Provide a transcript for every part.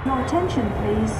Your attention, please.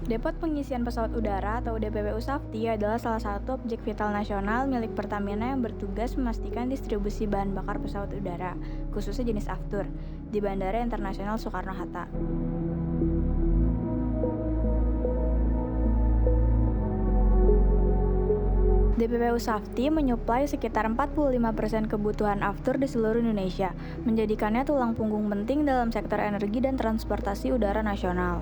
Depot Pengisian Pesawat Udara atau DPPU Safety adalah salah satu objek vital nasional milik Pertamina yang bertugas memastikan distribusi bahan bakar pesawat udara, khususnya jenis Aftur, di Bandara Internasional Soekarno-Hatta. DPPU Safety menyuplai sekitar 45% kebutuhan Aftur di seluruh Indonesia, menjadikannya tulang punggung penting dalam sektor energi dan transportasi udara nasional.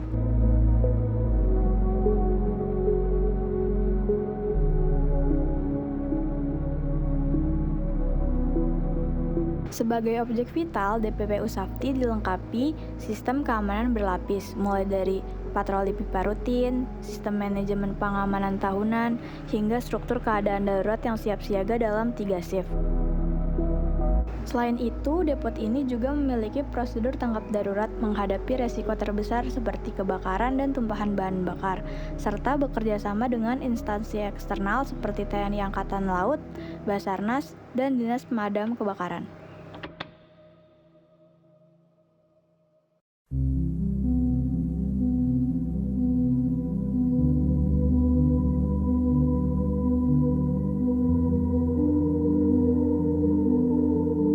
Sebagai objek vital, DPPU Safety dilengkapi sistem keamanan berlapis, mulai dari patroli pipa rutin, sistem manajemen pengamanan tahunan, hingga struktur keadaan darurat yang siap siaga dalam 3 shift. Selain itu, depot ini juga memiliki prosedur tanggap darurat menghadapi resiko terbesar seperti kebakaran dan tumpahan bahan bakar, serta bekerja sama dengan instansi eksternal seperti TNI Angkatan Laut, Basarnas, dan Dinas Pemadam Kebakaran.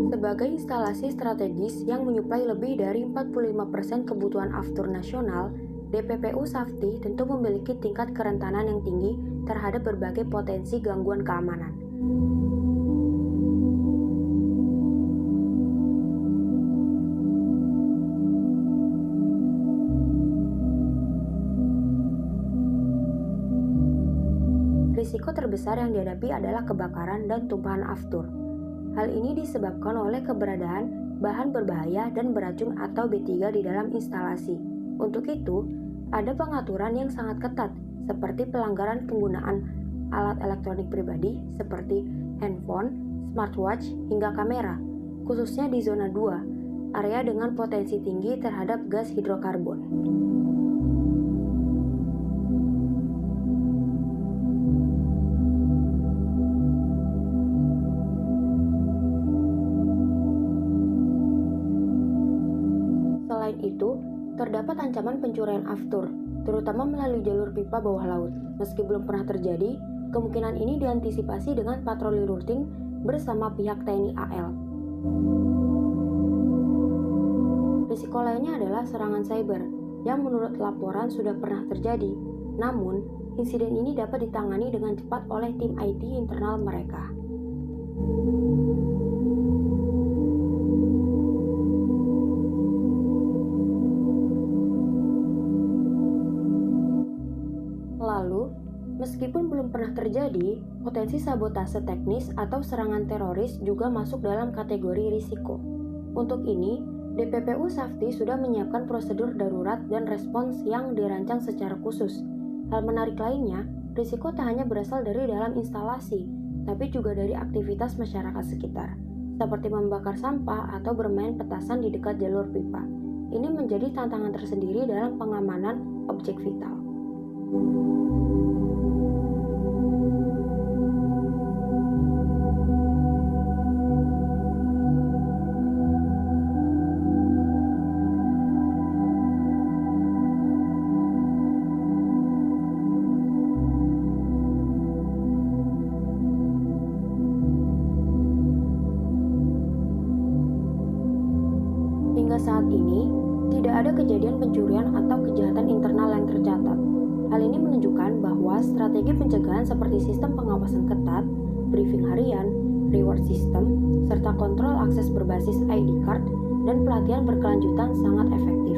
Sebagai instalasi strategis yang menyuplai lebih dari 45% kebutuhan Aftur nasional, DPPU Safety tentu memiliki tingkat kerentanan yang tinggi terhadap berbagai potensi gangguan keamanan. Risiko terbesar yang dihadapi adalah kebakaran dan tumpahan Aftur. Hal ini disebabkan oleh keberadaan bahan berbahaya dan beracun atau B3 di dalam instalasi. Untuk itu, ada pengaturan yang sangat ketat, seperti pelanggaran penggunaan alat elektronik pribadi seperti handphone, smartwatch, hingga kamera, khususnya di zona 2, area dengan potensi tinggi terhadap gas hidrokarbon. Selain itu, terdapat ancaman pencurian Aftur, terutama melalui jalur pipa bawah laut. Meski belum pernah terjadi, kemungkinan ini diantisipasi dengan patroli rutin bersama pihak TNI AL. Risiko lainnya adalah serangan cyber, yang menurut laporan sudah pernah terjadi. Namun, insiden ini dapat ditangani dengan cepat oleh tim IT internal mereka. Lalu, meskipun belum pernah terjadi, potensi sabotase teknis atau serangan teroris juga masuk dalam kategori risiko. Untuk ini, DPPU Safety sudah menyiapkan prosedur darurat dan respons yang dirancang secara khusus. Hal menarik lainnya, risiko tak hanya berasal dari dalam instalasi, tapi juga dari aktivitas masyarakat sekitar, seperti membakar sampah atau bermain petasan di dekat jalur pipa. Ini menjadi tantangan tersendiri dalam pengamanan objek vital. Hingga saat ini, tidak ada kejadian pencurian atau kejahatan internal yang tercatat. Hal ini menunjukkan bahwa strategi pencegahan seperti sistem pengawasan ketat, briefing harian, reward system, serta kontrol akses berbasis ID card dan pelatihan berkelanjutan sangat efektif.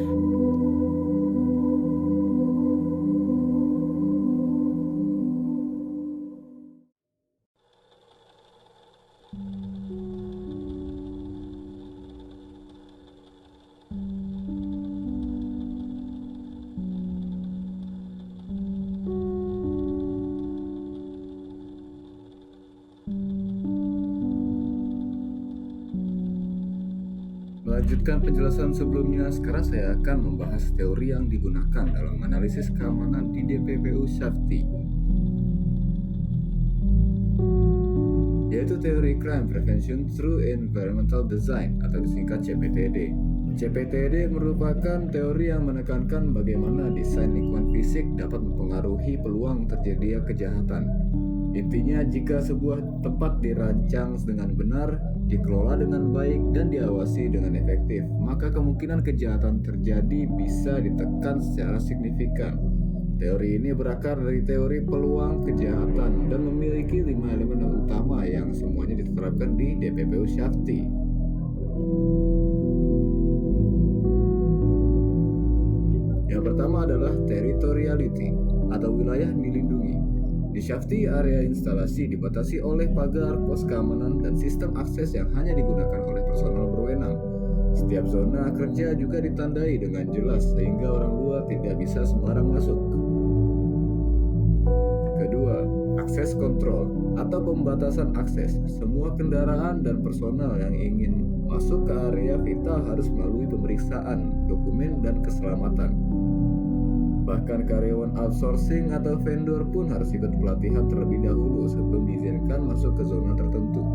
Melanjutkan penjelasan sebelumnya, sekarang saya akan membahas teori yang digunakan dalam analisis keamanan di DPPU Shafti, yaitu teori Crime Prevention Through Environmental Design atau disingkat CPTD. CPTD merupakan teori yang menekankan bagaimana desain lingkungan fisik dapat mempengaruhi peluang terjadinya kejahatan. Intinya, jika sebuah tempat dirancang dengan benar, dikelola dengan baik, dan diawasi dengan efektif, maka kemungkinan kejahatan terjadi bisa ditekan secara signifikan. Teori ini berakar dari teori peluang kejahatan dan memiliki 5 elemen utama yang semuanya diterapkan di DPPU Shafti. Yang pertama adalah territoriality atau wilayah dilindungi. Di Shafti, area instalasi dibatasi oleh pagar, pos keamanan, dan sistem akses yang hanya digunakan oleh personel berwenang. Setiap zona kerja juga ditandai dengan jelas sehingga orang luar tidak bisa sembarang masuk. Kedua, akses kontrol atau pembatasan akses. Semua kendaraan dan personel yang ingin masuk ke area vital harus melalui pemeriksaan, dokumen, dan keselamatan. Bahkan karyawan outsourcing atau vendor pun harus ikut pelatihan terlebih dahulu sebelum diizinkan masuk ke zona tertentu.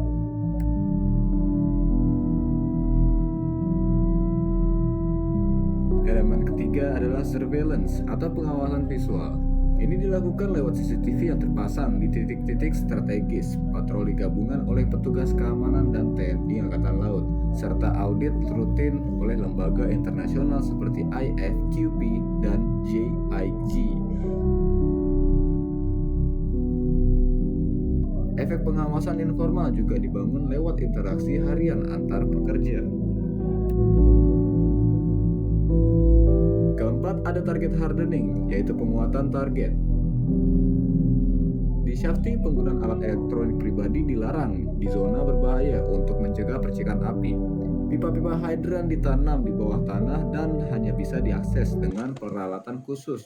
Elemen ketiga adalah surveillance atau pengawasan visual. Ini dilakukan lewat CCTV yang terpasang di titik-titik strategis, patroli gabungan oleh petugas keamanan dan TNI Angkatan Laut, serta audit rutin oleh lembaga internasional seperti IFQP dan JIG. Efek pengawasan informal juga dibangun lewat interaksi harian antar pekerja. Keempat, ada target hardening, yaitu penguatan target. Di Shafti, penggunaan alat elektronik pribadi dilarang di zona berbahaya untuk mencegah percikan api. Pipa-pipa hidran ditanam di bawah tanah dan hanya bisa diakses dengan peralatan khusus.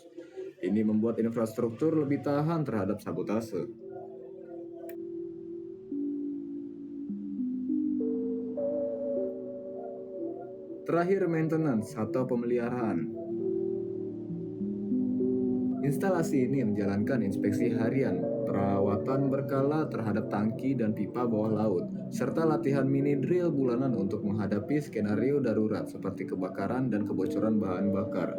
Ini membuat infrastruktur lebih tahan terhadap sabotase. Terakhir, maintenance atau pemeliharaan. Instalasi ini menjalankan inspeksi harian, perawatan berkala terhadap tangki dan pipa bawah laut, serta latihan mini drill bulanan untuk menghadapi skenario darurat seperti kebakaran dan kebocoran bahan bakar.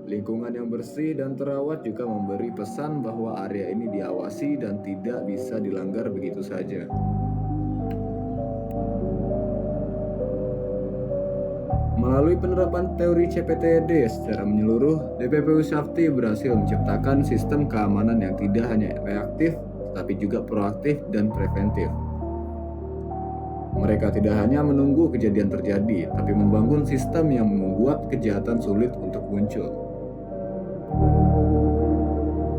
Lingkungan yang bersih dan terawat juga memberi pesan bahwa area ini diawasi dan tidak bisa dilanggar begitu saja. Melalui penerapan teori CPTD secara menyeluruh, DPPU Shafti berhasil menciptakan sistem keamanan yang tidak hanya reaktif, tapi juga proaktif dan preventif. Mereka tidak hanya menunggu kejadian terjadi, tapi membangun sistem yang membuat kejahatan sulit untuk muncul.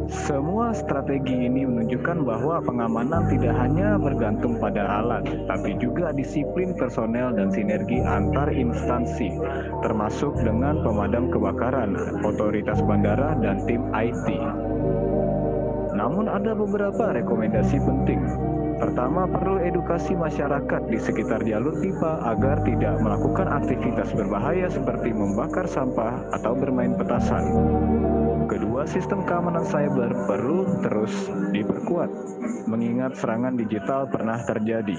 Semua strategi ini menunjukkan bahwa pengamanan tidak hanya bergantung pada alat, tapi juga disiplin personel dan sinergi antar instansi, termasuk dengan pemadam kebakaran, otoritas bandara, dan tim IT. Namun ada beberapa rekomendasi penting. Pertama, perlu edukasi masyarakat di sekitar jalur pipa agar tidak melakukan aktivitas berbahaya seperti membakar sampah atau bermain petasan. Kedua, sistem keamanan cyber perlu terus diperkuat, mengingat serangan digital pernah terjadi.